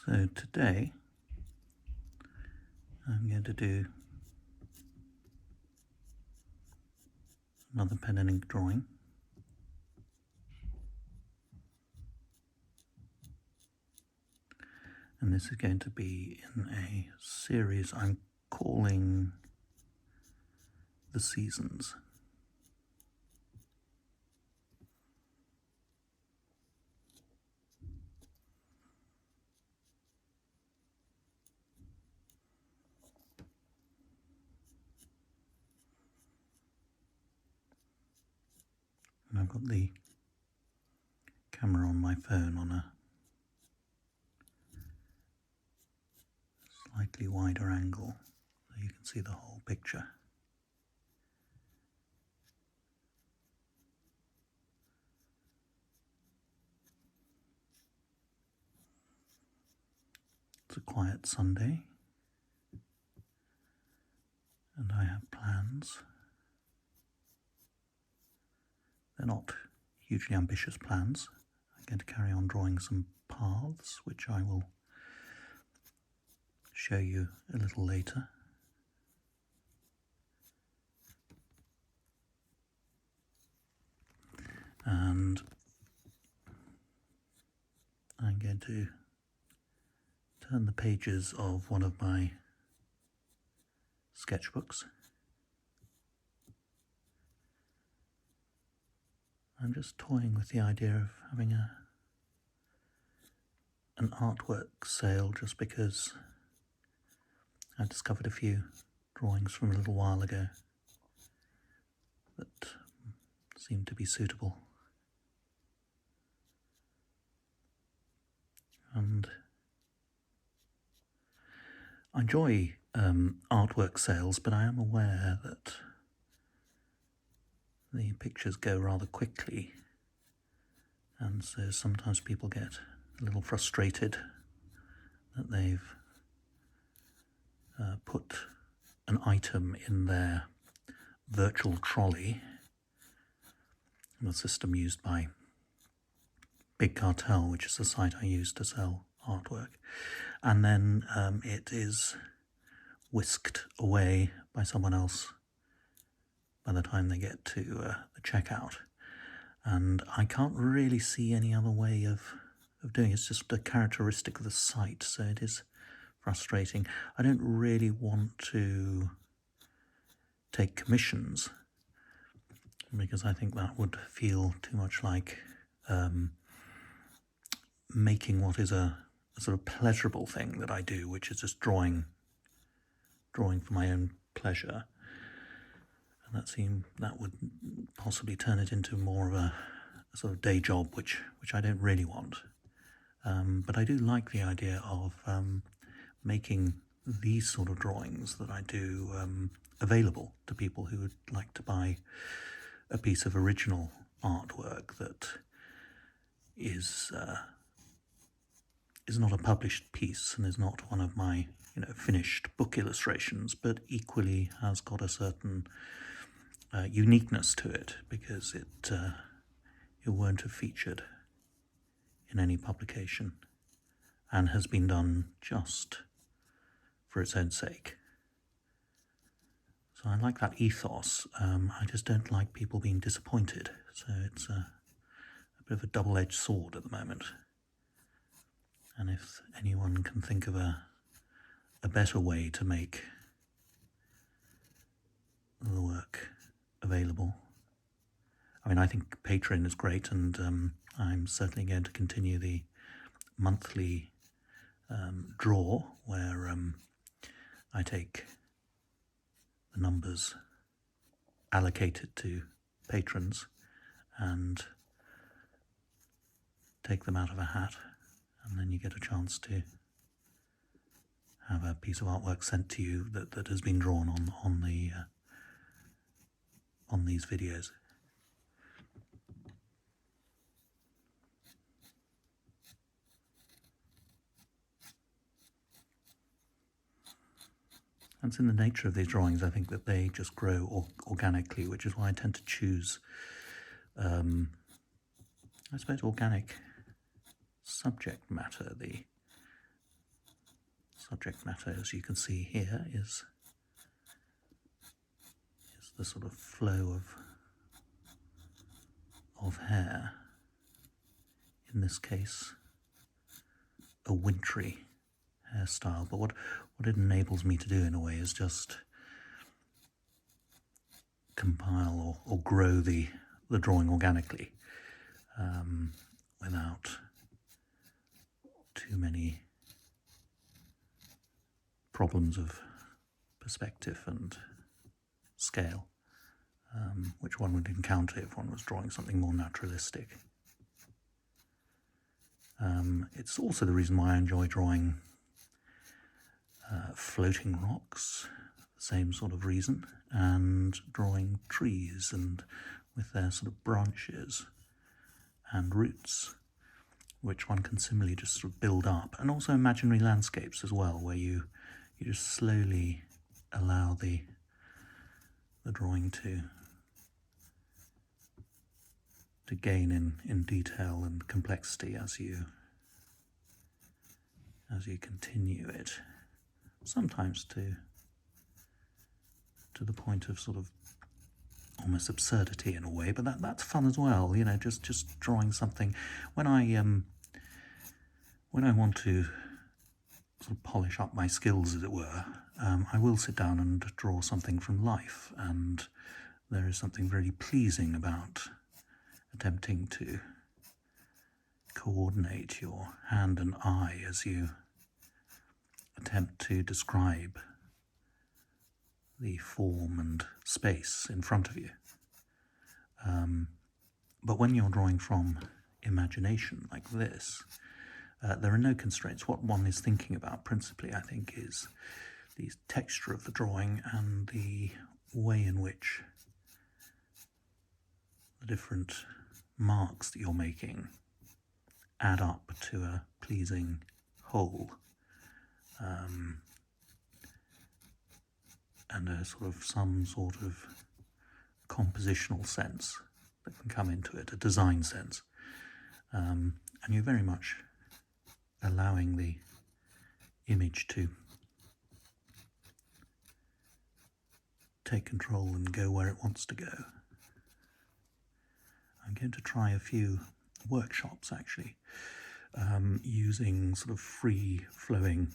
So today I'm going to do another pen and ink drawing. And this is going to be in a series I'm calling The Seasons. And I've got the camera on my phone on a slightly wider angle so you can see the whole picture. It's a quiet Sunday and I have plans. They're not hugely ambitious plans. I'm going to carry on drawing some paths, which I will show you a little later. And I'm going to turn the pages of one of my sketchbooks. I'm just toying with the idea of having an artwork sale, just because I discovered a few drawings from a little while ago that seemed to be suitable. And I enjoy artwork sales, but I am aware that the pictures go rather quickly, and so sometimes people get a little frustrated that they've put an item in their virtual trolley, the system used by Big Cartel, which is the site I use to sell artwork, and then it is whisked away by someone else by the time they get to the checkout. And I can't really see any other way of doing it. It's just a characteristic of the site, so it is frustrating. I don't really want to take commissions because I think that would feel too much like making what is a sort of pleasurable thing that I do, which is just drawing for my own pleasure. And that would possibly turn it into more of a sort of day job, which I don't really want. But I do like the idea of making these sort of drawings that I do available to people who would like to buy a piece of original artwork that is not a published piece and is not one of my finished book illustrations, but equally has got a certain uniqueness to it, because it won't have featured in any publication and has been done just for its own sake. So I like that ethos. I just don't like people being disappointed, so it's a bit of a double-edged sword at the moment. And if anyone can think of a better way to make the work available, I mean, I think Patreon is great, and I'm certainly going to continue the monthly draw where I take the numbers allocated to patrons and take them out of a hat, and then you get a chance to have a piece of artwork sent to you that has been drawn on these videos. And it's in the nature of these drawings, I think, that they just grow organically, which is why I tend to choose, I suppose, organic subject matter. subject matter, as you can see here, is the sort of flow of hair. In this case, a wintry hairstyle. But what it enables me to do in a way is just compile or grow the drawing organically, without too many problems of perspective and scale, which one would encounter if one was drawing something more naturalistic. It's also the reason why I enjoy drawing floating rocks, the same sort of reason, and drawing trees and with their sort of branches and roots, which one can similarly just sort of build up, and also imaginary landscapes as well, where you just slowly allow the drawing to gain in detail and complexity as you continue it, sometimes to the point of sort of almost absurdity in a way, but that's fun as well, you know, just drawing something. When I want to sort of polish up my skills, as it were, I will sit down and draw something from life, and there is something very pleasing about attempting to coordinate your hand and eye as you attempt to describe the form and space in front of you. But when you're drawing from imagination like this, there are no constraints. What one is thinking about principally, I think, is the texture of the drawing and the way in which the different marks that you're making add up to a pleasing whole, and a sort of some sort of compositional sense that can come into it, a design sense, and you're very much allowing the image to take control and go where it wants to go. I'm going to try a few workshops, actually, using sort of free-flowing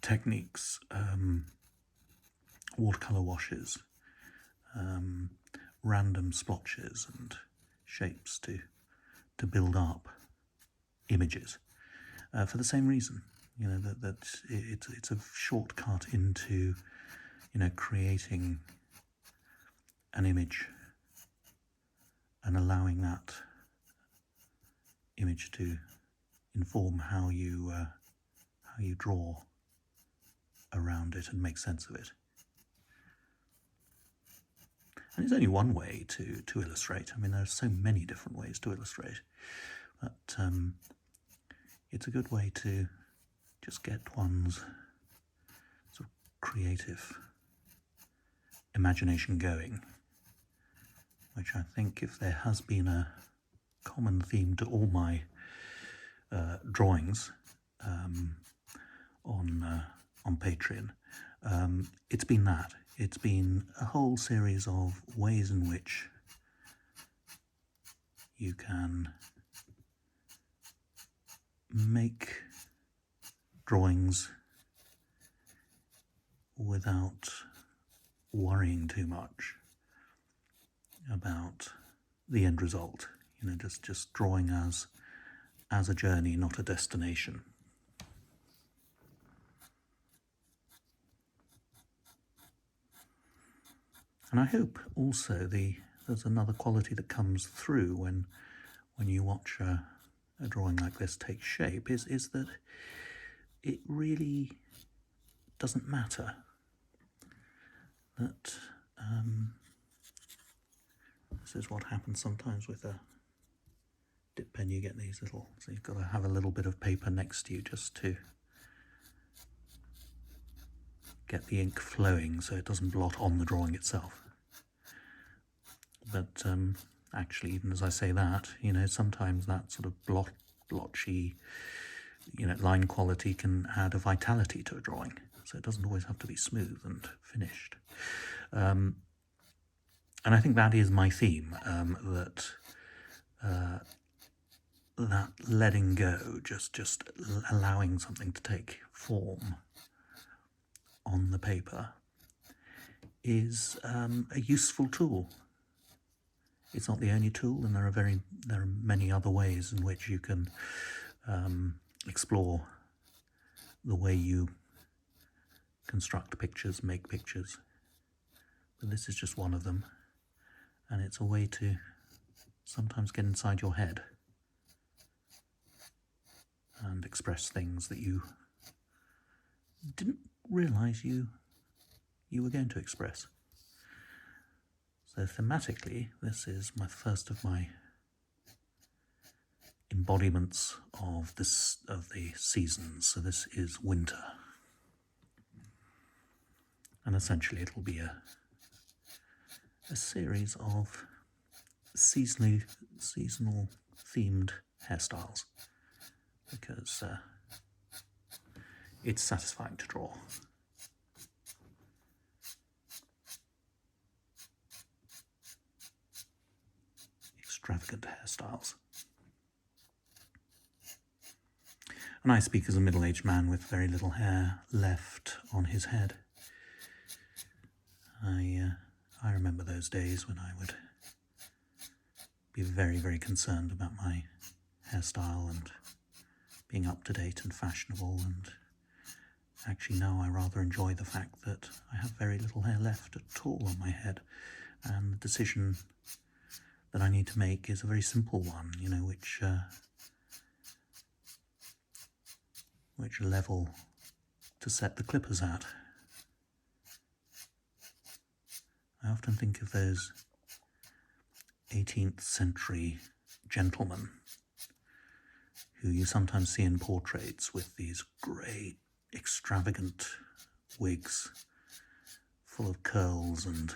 techniques, watercolour washes, random splotches and shapes to build up images, for the same reason, you know, that it's a shortcut into, you know, creating an image and allowing that image to inform how you draw around it and make sense of it. And it's only one way to illustrate. I mean, there are so many different ways to illustrate, but it's a good way to just get one's sort of creative imagination going, which I think, if there has been a common theme to all my drawings on Patreon, it's been that. It's been a whole series of ways in which you can make drawings without worrying too much about the end result. You know, just drawing as a journey, not a destination. And I hope also there's another quality that comes through when you watch a drawing like this take shape, is that it really doesn't matter that this is what happens sometimes with a dip pen. You get these little, so you've got to have a little bit of paper next to you just to get the ink flowing so it doesn't blot on the drawing itself. But actually, even as I say that, you know, sometimes that sort of blotchy line quality can add a vitality to a drawing, so it doesn't always have to be smooth and finished. And I think that is my theme, that letting go, just allowing something to take form on the paper is a useful tool. It's not the only tool, and there are many other ways in which you can explore the way you construct pictures, make pictures. But this is just one of them, and it's a way to sometimes get inside your head and express things that you didn't realize you were going to express. So thematically, this is my first of my embodiments of the seasons. So this is winter, and essentially it'll be a series of seasonal themed hairstyles, because it's satisfying to draw. Extravagant hairstyles. And I speak as a middle-aged man with very little hair left on his head. I remember those days when I would be very, very concerned about my hairstyle and being up to date and fashionable, and actually now I rather enjoy the fact that I have very little hair left at all on my head, and the decision that I need to make is a very simple one, which level to set the clippers at. I often think of those 18th century gentlemen who you sometimes see in portraits with these great, extravagant wigs full of curls and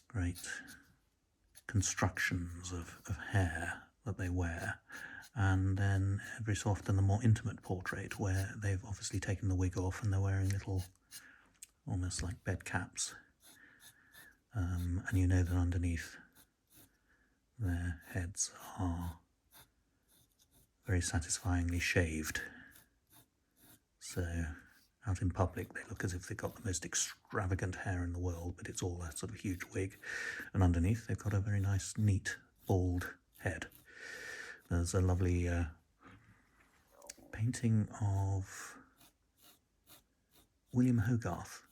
great constructions of hair that they wear, and then every so often the more intimate portrait where they've obviously taken the wig off and they're wearing little, almost like bed caps, and you know that underneath their heads are very satisfyingly shaved. So out in public they look as if they've got the most extravagant hair in the world, but it's all a sort of huge wig, and underneath they've got a very nice, neat, bald head. There's a lovely painting of William Hogarth,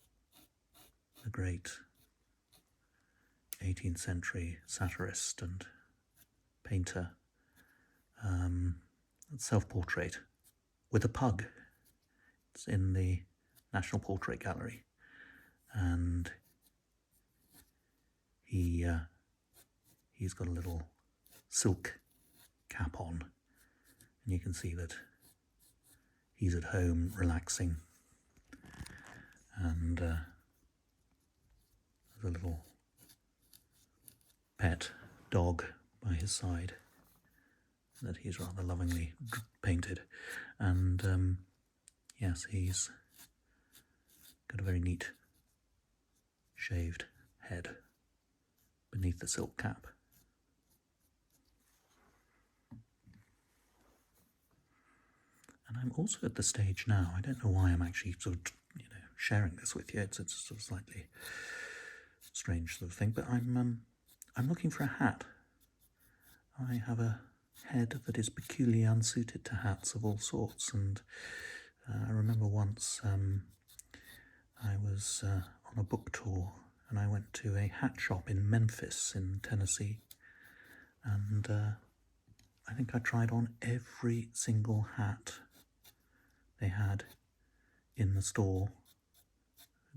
the great 18th century satirist and painter, self-portrait with a pug. It's in the National Portrait Gallery, and he's got a little silk cap on, and you can see that he's at home relaxing, and there's a little pet dog by his side that he's rather lovingly painted, and yes, he's got a very neat shaved head beneath the silk cap. And I'm also at the stage now, I don't know why I'm actually sort of, sharing this with you, it's sort of slightly strange sort of thing, but I'm looking for a hat. I have a head that is peculiarly unsuited to hats of all sorts, and I remember once I was on a book tour, and I went to a hat shop in Memphis in Tennessee, and I think I tried on every single hat they had in the store.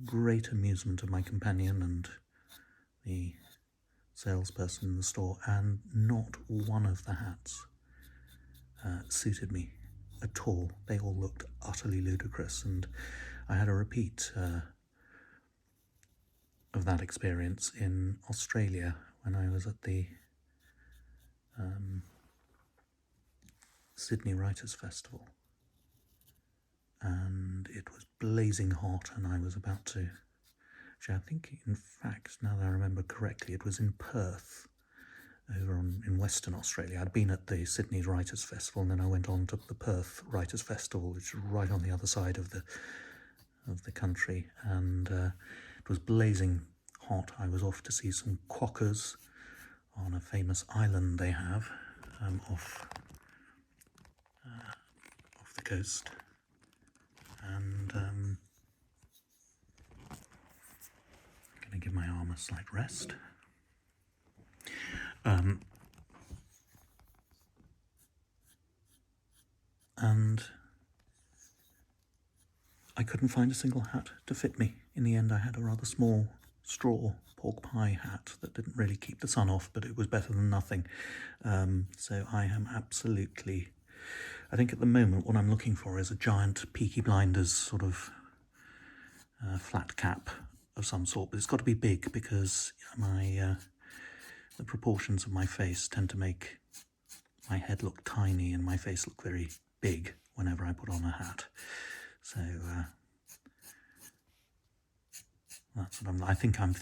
Great amusement of my companion and the salesperson in the store, and not one of the hats suited me at all. They all looked utterly ludicrous, and I had a repeat of that experience in Australia when I was at the Sydney Writers' Festival, and it was blazing hot, and I was about to... Actually, I think, in fact, now that I remember correctly, it was in Perth, in Western Australia. I'd been at the Sydney Writers' Festival, and then I went on to the Perth Writers' Festival, which is right on the other side of the country, and it was blazing hot. I was off to see some quokkas on a famous island they have off the coast, and I'm going to give my arm a slight rest. And I couldn't find a single hat to fit me. In the end, I had a rather small straw pork pie hat that didn't really keep the sun off, but it was better than nothing. So I am absolutely... I think at the moment what I'm looking for is a giant Peaky Blinders sort of flat cap of some sort, but it's got to be big because the proportions of my face tend to make my head look tiny and my face look very big whenever I put on a hat. So that's what I think I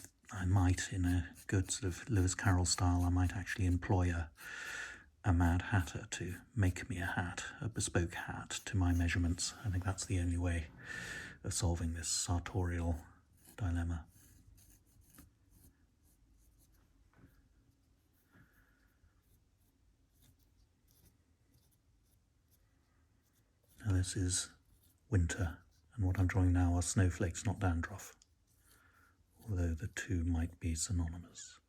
might, in a good sort of Lewis Carroll style, I might actually employ a Mad Hatter to make me a hat, a bespoke hat to my measurements. I think that's the only way of solving this sartorial dilemma. Now this is winter, and what I'm drawing now are snowflakes, not dandruff, although the two might be synonymous.